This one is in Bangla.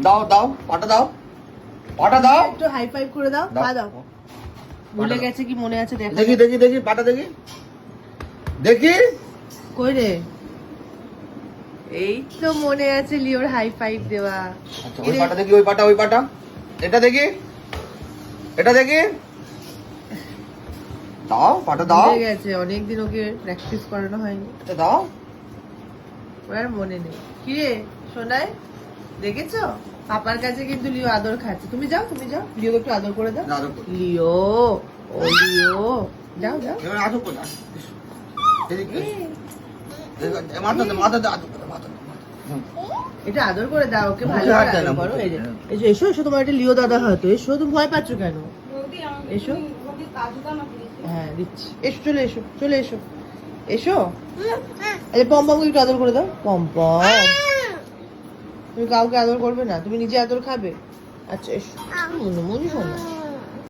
দাও দাও, পাটা দাও, পাটা দাও, একটু হাই ফাইভ করে দাও। পা দাও। ভুলে গেছে কি মনে আছে দেখা। দেখি দেখি দেখি পাটা দেখি, দেখি কই রে? এই তো মনে আছে লিওর হাই ফাইভ দেওয়া। আচ্ছা ওই পাটা দেখি, ওই পাটা, ওই পাটা, এটা দেখি, এটা দেখি, দাও পাটা দাও। ভুলে গেছে, অনেকদিন ওকে প্র্যাকটিস করানো হয়নি। এটা দাও। ওর আর মনে নেই। কি রে সোনাই, দেখেছো পাপার কাছে কিন্তু লিও আদর খাচ্ছে। তুমি যাও, তুমি যাও, লিওকে একটু আদর করে দাও। আদর করি। লিও, ও লিও, যাও যাও। এবার আদর করি, এদিকে মাথা দে, মাথা দে, আদর করে মাথা দে, হুম। এটা আদর করে দাও ওকে, ভালো মুখে হাত করে দেয় না, আদর করো। মুখে। এই যে এসো এসো এসো, তোমার একটা লিও দাদা হয়তো। এসো, তুমি ভয় পাচ্ছ কেন? এসো। হ্যাঁ দিচ্ছি, এসো, চলে এসো, চলে এসো, এসো। আরে পম পমকে একটু আদর করে দাও। পম পম, তুমি কাউকে আদর করবে না, তুমি নিজে আদর খাবে? আচ্ছা এসো। মনে মনে শোনো।